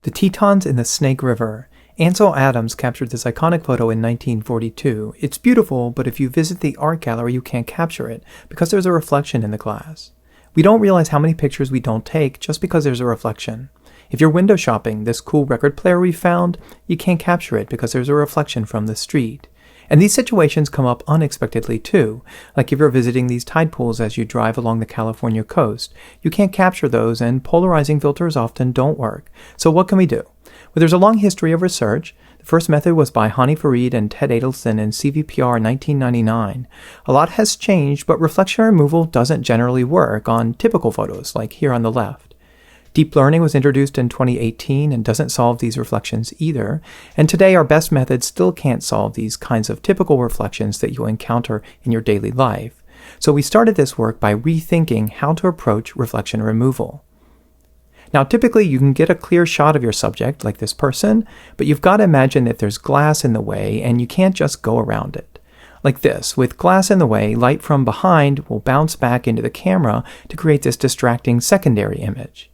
The Tetons in the Snake River. Ansel Adams captured this iconic photo in 1942. It's beautiful, but if you visit the art gallery, you can't capture it because there's a reflection in the glass. We don't realize how many pictures we don't take just because there's a reflection. If you're window shopping this cool record player we found, you can't capture it because there's a reflection from the street. And these situations come up unexpectedly too, like if you're visiting these tide pools as you drive along the California coast. You can't capture those, and polarizing filters often don't work. So what can we do? Well, there's a long history of research. The first method was by Hani Farid and Ted Adelson in CVPR in 1999. A lot has changed, but reflection removal doesn't generally work on typical photos, like here on the left. Deep learning was introduced in 2018 and doesn't solve these reflections either, and today our best methods still can't solve these kinds of typical reflections that you'll encounter in your daily life. So we started this work by rethinking how to approach reflection removal. Now typically you can get a clear shot of your subject, like this person, but you've got to imagine that there's glass in the way and you can't just go around it. Like this, with glass in the way, light from behind will bounce back into the camera to create this distracting secondary image.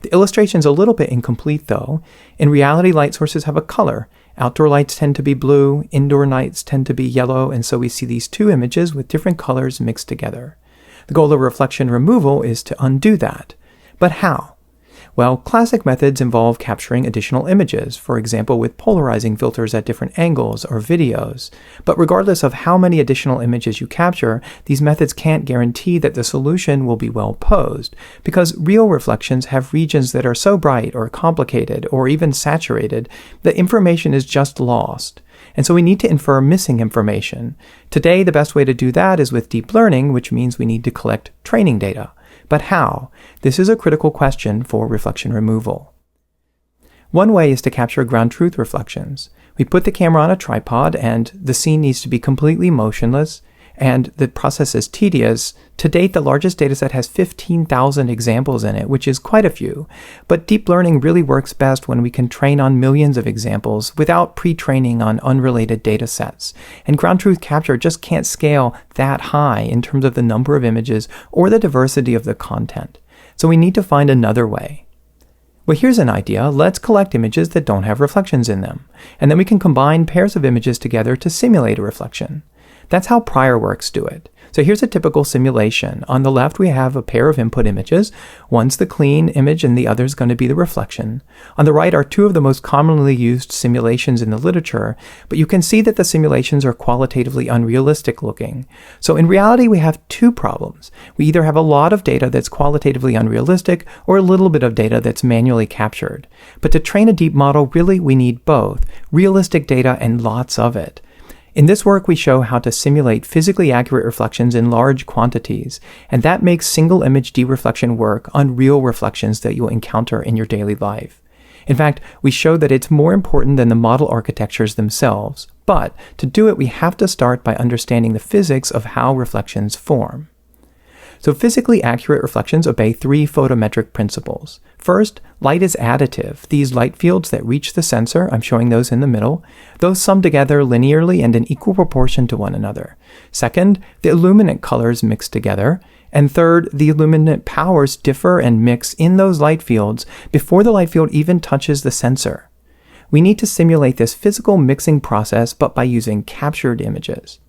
The illustration's a little bit incomplete though. In reality, light sources have a color. Outdoor lights tend to be blue, indoor lights tend to be yellow, and so we see these two images with different colors mixed together. The goal of reflection removal is to undo that. But how? Well, classic methods involve capturing additional images, for example with polarizing filters at different angles or videos. But regardless of how many additional images you capture, these methods can't guarantee that the solution will be well posed, because real reflections have regions that are so bright or complicated or even saturated that information is just lost. And so we need to infer missing information. Today, the best way to do that is with deep learning, which means we need to collect training data. But how? This is a critical question for reflection removal. One way is to capture ground truth reflections. We put the camera on a tripod and the scene needs to be completely motionless, and the process is tedious. To date, the largest dataset has 15,000 examples in it, which is quite a few. But deep learning really works best when we can train on millions of examples without pre-training on unrelated datasets. And ground truth capture just can't scale that high in terms of the number of images or the diversity of the content. So we need to find another way. Well, here's an idea. Let's collect images that don't have reflections in them, and then we can combine pairs of images together to simulate a reflection. That's how prior works do it. So here's a typical simulation. On the left, we have a pair of input images. One's the clean image and the other's going to be the reflection. On the right are two of the most commonly used simulations in the literature, but you can see that the simulations are qualitatively unrealistic looking. So in reality, we have two problems. We either have a lot of data that's qualitatively unrealistic or a little bit of data that's manually captured. But to train a deep model, really we need both, realistic data and lots of it. In this work, we show how to simulate physically accurate reflections in large quantities, and that makes single image dereflection work on real reflections that you'll encounter in your daily life. In fact, we show that it's more important than the model architectures themselves, but to do it, we have to start by understanding the physics of how reflections form. So physically accurate reflections obey three photometric principles. First, light is additive. These light fields that reach the sensor, I'm showing those in the middle, those sum together linearly and in equal proportion to one another. Second, the illuminant colors mix together. And third, the illuminant powers differ and mix in those light fields before the light field even touches the sensor. We need to simulate this physical mixing process, but by using captured images.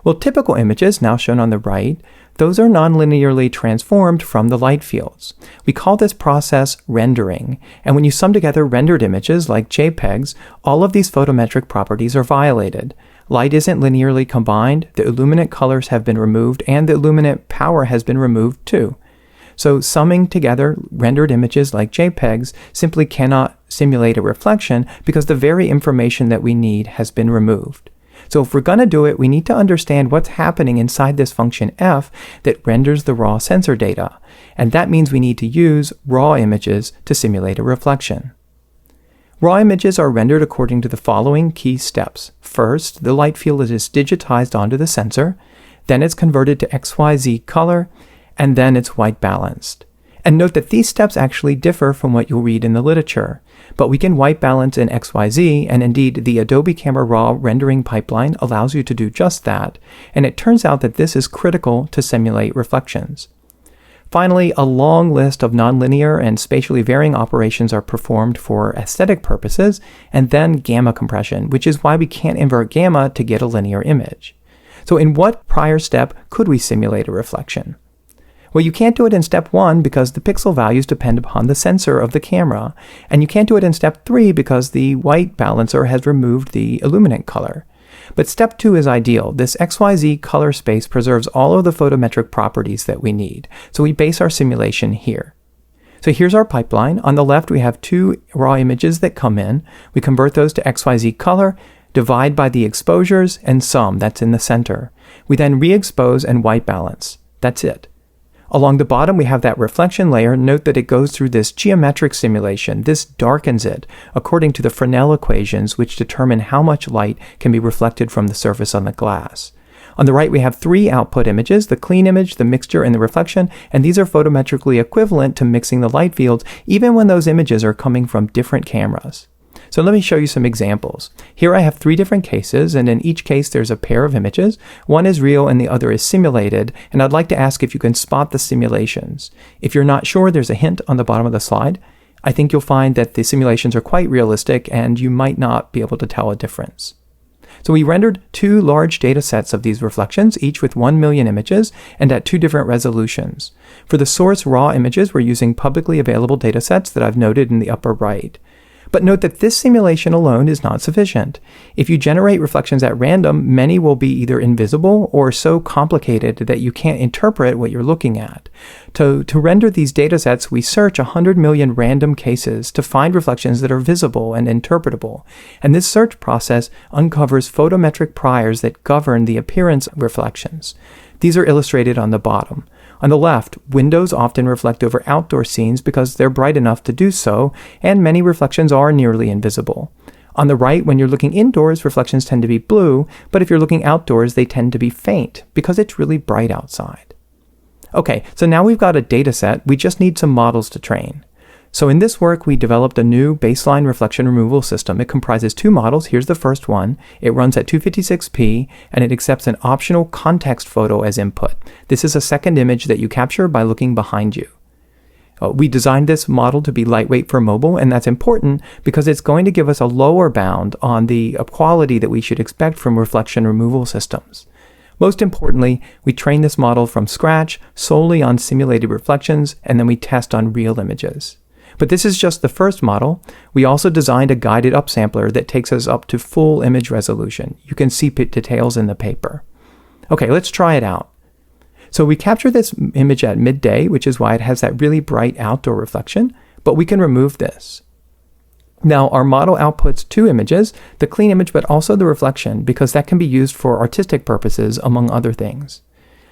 Well, typical images, now shown on the right, those are nonlinearly transformed from the light fields. We call this process rendering, and when you sum together rendered images like JPEGs, all of these photometric properties are violated. Light isn't linearly combined, the illuminant colors have been removed, and the illuminant power has been removed too. So summing together rendered images like JPEGs simply cannot simulate a reflection because the very information that we need has been removed. So if we're going to do it, we need to understand what's happening inside this function f that renders the raw sensor data. And that means we need to use raw images to simulate a reflection. Raw images are rendered according to the following key steps. First, the light field is digitized onto the sensor, then it's converted to XYZ color, and then it's white balanced. And note that these steps actually differ from what you'll read in the literature. But we can white balance in XYZ, and indeed the Adobe Camera RAW rendering pipeline allows you to do just that, and it turns out that this is critical to simulate reflections. Finally, a long list of nonlinear and spatially varying operations are performed for aesthetic purposes, and then gamma compression, which is why we can't invert gamma to get a linear image. So in what prior step could we simulate a reflection? Well, you can't do it in step 1 because the pixel values depend upon the sensor of the camera, and you can't do it in step 3 because the white balancer has removed the illuminant color. But step 2 is ideal. This XYZ color space preserves all of the photometric properties that we need, so we base our simulation here. So here's our pipeline. On the left, we have 2 raw images that come in. We convert those to XYZ color, divide by the exposures, and sum. That's in the center. We then re-expose and white balance. That's it. Along the bottom, we have that reflection layer. Note that it goes through this geometric simulation. This darkens it according to the Fresnel equations, which determine how much light can be reflected from the surface on the glass. On the right, we have 3 output images, the clean image, the mixture, and the reflection, and these are photometrically equivalent to mixing the light fields, even when those images are coming from different cameras. So let me show you some examples. Here I have 3 different cases, and in each case there's a pair of images. One is real and the other is simulated, and I'd like to ask if you can spot the simulations. If you're not sure, there's a hint on the bottom of the slide. I think you'll find that the simulations are quite realistic and you might not be able to tell a difference. So we rendered 2 large data sets of these reflections, each with 1 million images and at 2 different resolutions. For the source raw images, we're using publicly available data sets that I've noted in the upper right. But note that this simulation alone is not sufficient. If you generate reflections at random, many will be either invisible or so complicated that you can't interpret what you're looking at. To render these datasets, we search 100 million random cases to find reflections that are visible and interpretable. And this search process uncovers photometric priors that govern the appearance of reflections. These are illustrated on the bottom. On the left, windows often reflect over outdoor scenes because they're bright enough to do so, and many reflections are nearly invisible. On the right, when you're looking indoors, reflections tend to be blue, but if you're looking outdoors, they tend to be faint because it's really bright outside. Okay, so now we've got a data set. We just need some models to train. So in this work, we developed a new baseline reflection removal system. It comprises 2 models. Here's the first one. It runs at 256p, and it accepts an optional context photo as input. This is a second image that you capture by looking behind you. We designed this model to be lightweight for mobile, and that's important because it's going to give us a lower bound on the quality that we should expect from reflection removal systems. Most importantly, we train this model from scratch solely on simulated reflections, and then we test on real images. But this is just the first model. We also designed a guided upsampler that takes us up to full image resolution. You can see details in the paper. Okay, let's try it out. So we capture this image at midday, which is why it has that really bright outdoor reflection, but we can remove this. Now our model outputs 2 images, the clean image but also the reflection, because that can be used for artistic purposes among other things.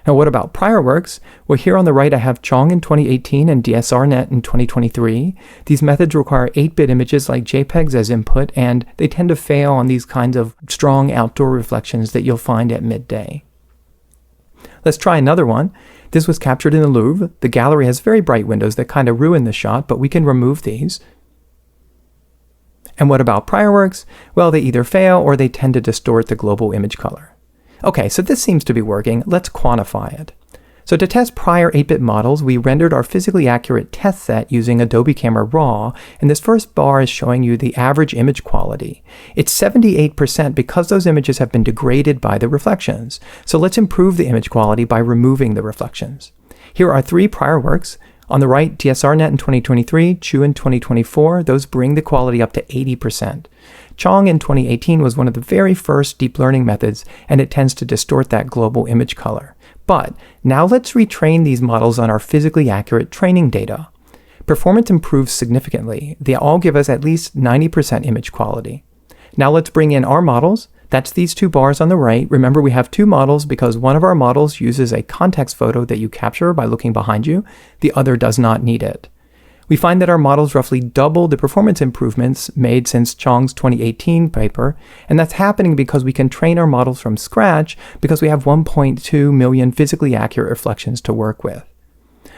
Now what about prior works? Well, here on the right I have Chong in 2018 and DSRNet in 2023. These methods require 8-bit images like JPEGs as input, and they tend to fail on these kinds of strong outdoor reflections that you'll find at midday. Let's try another one. This was captured in the Louvre. The gallery has very bright windows that kind of ruin the shot, but we can remove these. And what about prior works? Well, they either fail or they tend to distort the global image color. Okay, so this seems to be working. Let's quantify it. So to test prior 8-bit models, we rendered our physically accurate test set using Adobe Camera RAW, and this first bar is showing you the average image quality. It's 78% because those images have been degraded by the reflections. So let's improve the image quality by removing the reflections. Here are 3 prior works. On the right, DSRNet in 2023, Chu in 2024, those bring the quality up to 80%. Chong in 2018 was one of the very first deep learning methods, and it tends to distort that global image color. But now let's retrain these models on our physically accurate training data. Performance improves significantly. They all give us at least 90% image quality. Now let's bring in our models. That's these 2 bars on the right. Remember, we have 2 models because one of our models uses a context photo that you capture by looking behind you. The other does not need it. We find that our models roughly double the performance improvements made since Chong's 2018 paper, and that's happening because we can train our models from scratch because we have 1.2 million physically accurate reflections to work with.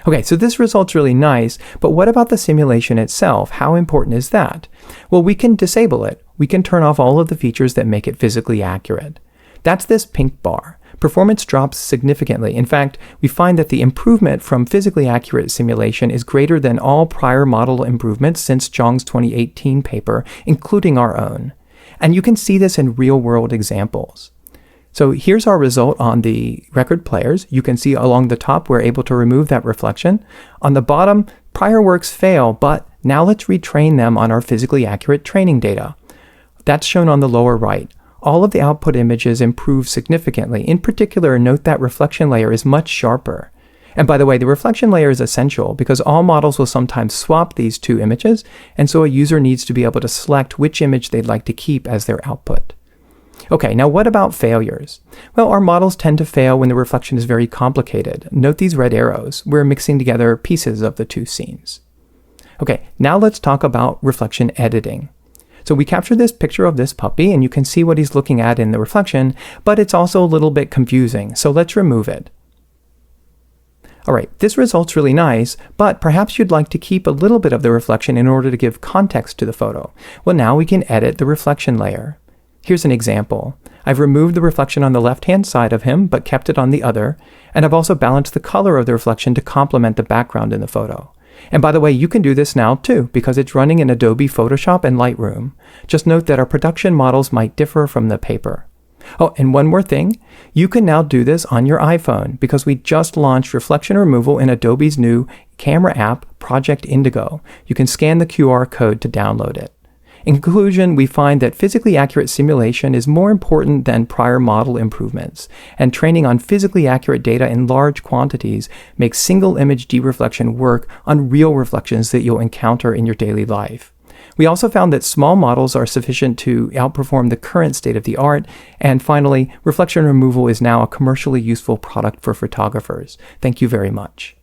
Okay, so this result's really nice, but what about the simulation itself? How important is that? Well, we can disable it. We can turn off all of the features that make it physically accurate. That's this pink bar. Performance drops significantly. In fact, we find that the improvement from physically accurate simulation is greater than all prior model improvements since Zhang's 2018 paper, including our own. And you can see this in real-world examples. So here's our result on the record players. You can see along the top, we're able to remove that reflection. On the bottom, prior works fail, but now let's retrain them on our physically accurate training data. That's shown on the lower right. All of the output images improve significantly. In particular, note that reflection layer is much sharper. And by the way, the reflection layer is essential because all models will sometimes swap these two images, and so a user needs to be able to select which image they'd like to keep as their output. Okay, now what about failures? Well, our models tend to fail when the reflection is very complicated. Note these red arrows. We're mixing together pieces of the two scenes. Okay, now let's talk about reflection editing. So we captured this picture of this puppy, and you can see what he's looking at in the reflection, but it's also a little bit confusing, so let's remove it. All right, this result's really nice, but perhaps you'd like to keep a little bit of the reflection in order to give context to the photo. Well, now we can edit the reflection layer. Here's an example. I've removed the reflection on the left-hand side of him, but kept it on the other, and I've also balanced the color of the reflection to complement the background in the photo. And by the way, you can do this now too, because it's running in Adobe Photoshop and Lightroom. Just note that our production models might differ from the paper. Oh, and one more thing, you can now do this on your iPhone because we just launched reflection removal in Adobe's new camera app, Project Indigo. You can scan the QR code to download it. In conclusion, we find that physically accurate simulation is more important than prior model improvements, and training on physically accurate data in large quantities makes single image dereflection work on real reflections that you'll encounter in your daily life. We also found that small models are sufficient to outperform the current state of the art, and finally, reflection removal is now a commercially useful product for photographers. Thank you very much.